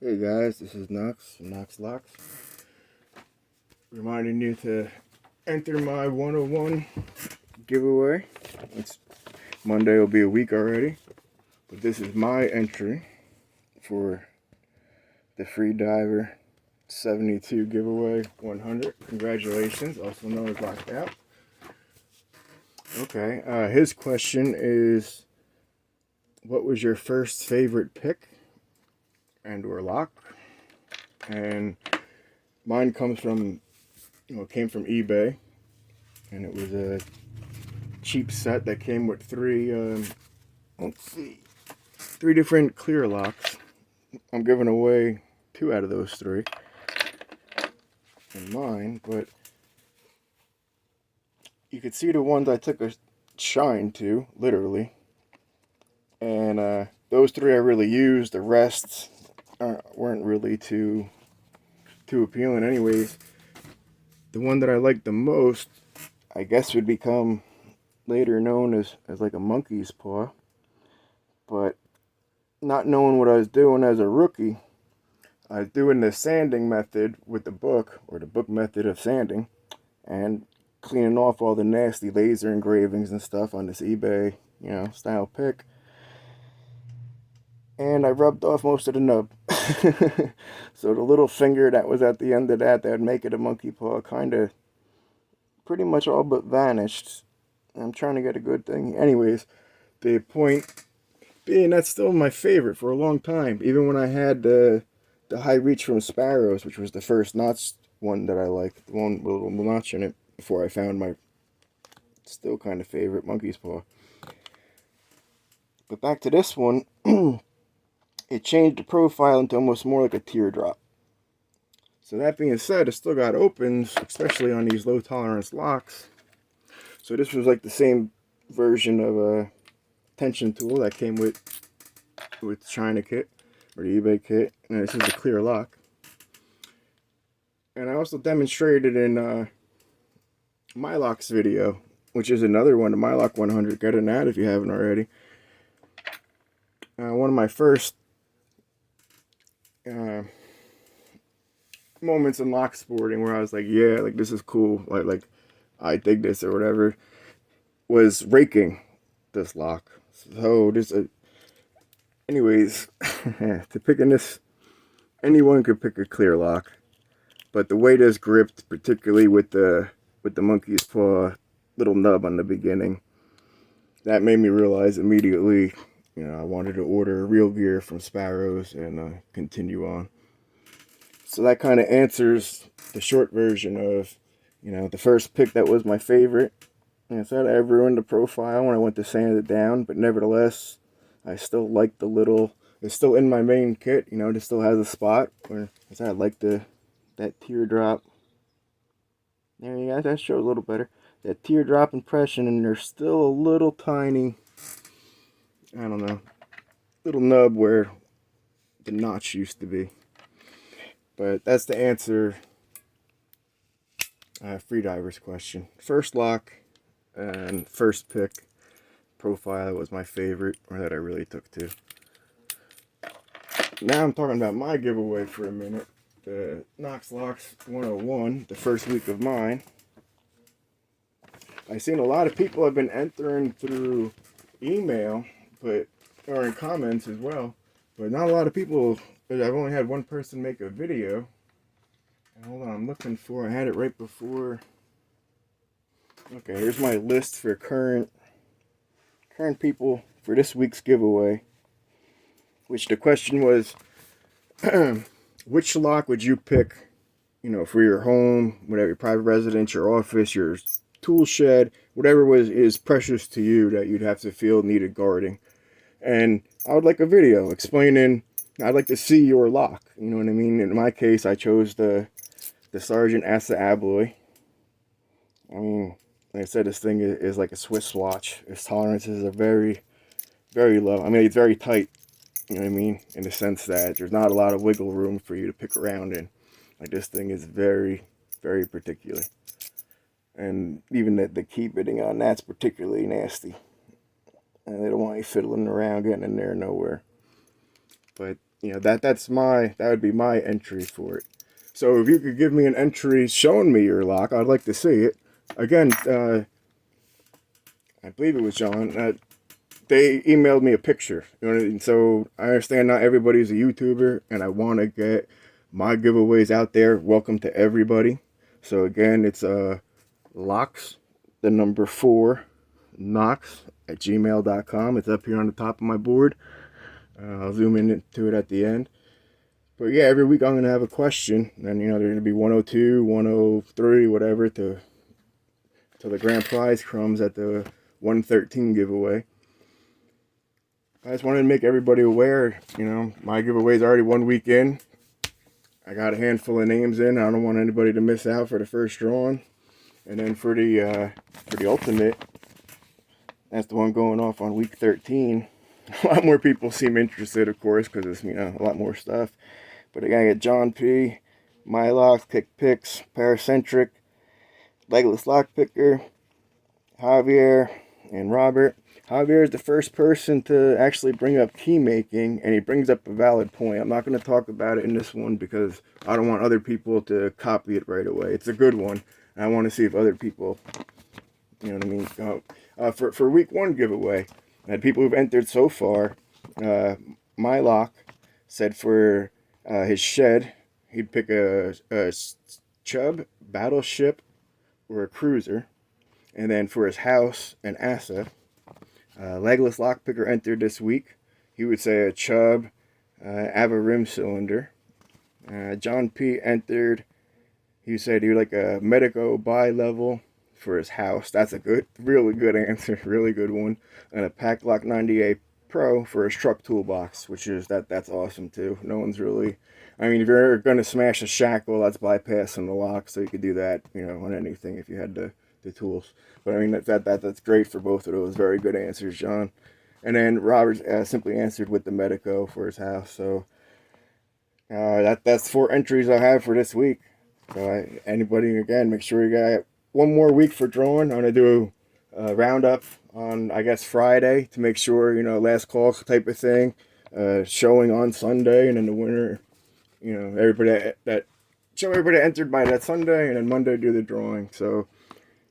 Hey guys, this is Knox from Knox Locks. Reminding you to enter my 101 giveaway. It's Monday, will be a week already. But this is my entry for the Free Diver 72 giveaway 100. Congratulations, also known as Locked Out. Okay, his question is, what was your first favorite pick and or lock? And mine comes from, came from eBay, and it was a cheap set that came with three different clear locks. I'm giving away 2 out of those 3 in mine, but you could see the ones I took a shine to, literally, and those 3 I really used. The rest weren't really too appealing anyways. The one that I liked the most, I guess, would become later known as like a monkey's paw, but not knowing what I was doing as a rookie, I was doing the sanding method with the book, or the book method of sanding, and cleaning off all the nasty laser engravings and stuff on this eBay, style pick. And I rubbed off most of the nub. So the little finger that was at the end of that would make it a monkey paw kind of pretty much all but vanished. I'm trying to get a good thing. Anyways, the point being, that's still my favorite for a long time. Even when I had the high reach from Sparrows, which was the first notch one that I liked, the one with a little notch in it, before I found my still kind of favorite monkey's paw. But back to this one, it changed the profile into almost more like a teardrop. So that being said, it still got opens, especially on these low tolerance locks. So this was like the same version of a tension tool that came with China kit, or the eBay kit, and this is a clear lock. And I also demonstrated in Mylock's video, which is another one, the Mylock 100. Get in that if you haven't already. One of my first moments in lock sporting where I was like, yeah, like this is cool, like I dig this or whatever, was raking this lock. So anyways, to picking this, anyone could pick a clear lock, but the way this gripped, particularly with the monkey's paw little nub on the beginning, that made me realize immediately, I wanted to order real gear from Sparrows and continue on. So that kind of answers the short version of, the first pick that was my favorite. And I said I ruined the profile when I went to sand it down, but nevertheless, I still like the little. It's still in my main kit, it still has a spot where I said I like that teardrop. There you go, that shows a little better. That teardrop impression, and there's still a little tiny, I don't know, little nub where the notch used to be. But that's the answer. Freediver's question. First lock and first pick profile was my favorite, or that I really took to. Now I'm talking about my giveaway for a minute. The Knox Locks 101, the first week of mine. I've seen a lot of people have been entering through email, or in comments as well, but not a lot of people. I've only had one person make a video. And hold on, I'm looking for. I had it right before. Okay, here's my list for current people for this week's giveaway. Which the question was, which lock would you pick, for your home, whatever, your private residence, your office, your tool shed, whatever is precious to you that you'd have to feel needed guarding. And I would like a video explaining. I'd like to see your lock. You know what I mean? In my case, I chose the Sargent Assa Abloy. I mean, like I said, this thing is like a Swiss watch. Its tolerances are very, very low. I mean, it's very tight. You know what I mean? In the sense that there's not a lot of wiggle room for you to pick around in. Like, this thing is very, very particular. And even the key bitting on that's particularly nasty. And they don't want you fiddling around getting in there nowhere. But you know, that would be my entry for it. So if you could give me an entry showing me your lock, I'd like to see it. Again, I believe it was John. They emailed me a picture. You know, and so I understand not everybody's a YouTuber, and I want to get my giveaways out there. Welcome to everybody. So again, it's locks, the number 4, knox at gmail.com. It's up here on the top of my board. I'll zoom into it at the end. But yeah, every week I'm gonna have a question, and you know, they're gonna be 102, 103, whatever, to till the grand prize comes at the 113 giveaway. I just wanted to make everybody aware, you know, my giveaway's already 1 week in. I got a handful of names in. I don't want anybody to miss out for the first drawing. And then for the ultimate, that's the one going off on week 13. A lot more people seem interested, of course, because it's, you know, a lot more stuff. But I got John P, Mylock, Pick Picks, Paracentric, Legless Lockpicker, Javier, and Robert. Javier is the first person to actually bring up key making, and he brings up a valid point. I'm not going to talk about it in this one because I don't want other people to copy it right away. It's a good one, and I want to see if other people, you know what I mean. For week 1 giveaway, people who've entered so far, Mylock said for his shed, he'd pick a Chubb, Battleship, or a Cruiser. And then for his house, an Asa. Legless Lockpicker entered this week. He would say a Chubb, Ava rim cylinder. John P entered. He said he would like a Medico bi-level for his house. That's a good, really good answer. Really good one. And a Paclock 98 Pro for his truck toolbox, which is that's awesome too. No one's really, I mean, if you're going to smash a shackle, that's bypassing the lock, so you could do that, you know, on anything if you had the tools. But I mean, that's great for both of those. Very good answers, John. And then Robert simply answered with the Medico for his house. So that's 4 entries I have for this week. So anybody, again, make sure you got 1 more week for drawing. I'm gonna do a roundup on, I guess, Friday to make sure, you know, last call type of thing. Showing on Sunday, and then the winner, you know, everybody that show everybody that entered by that Sunday, and then Monday do the drawing. So,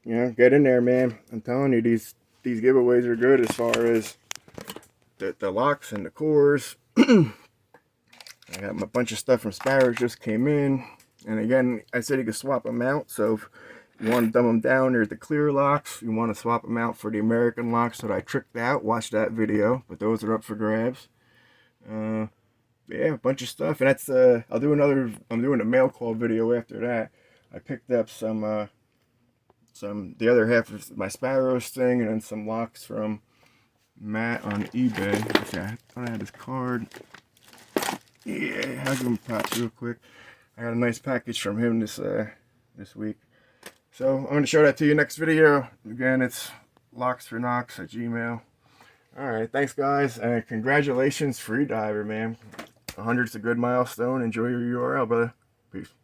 you know, get in there, man. I'm telling you, these giveaways are good as far as the locks and the cores. I got a bunch of stuff from Sparrows just came in. And again, I said you could swap them out. So if you want to dumb them down, there's the clear locks. You want to swap them out for the American locks that I tricked out. Watch that video. But those are up for grabs. Yeah, a bunch of stuff. And that's, I'm doing a mail call video after that. I picked up the other half of my Sparrows thing, and then some locks from Matt on eBay. Okay, I thought I had his card. Yeah, I'll give him props real quick. I got a nice package from him this week. So I'm going to show that to you next video. Again, it's locksforknox at Gmail. Alright, thanks guys, and congratulations, Freediver, man. 100's a good milestone. Enjoy your URL, brother. Peace.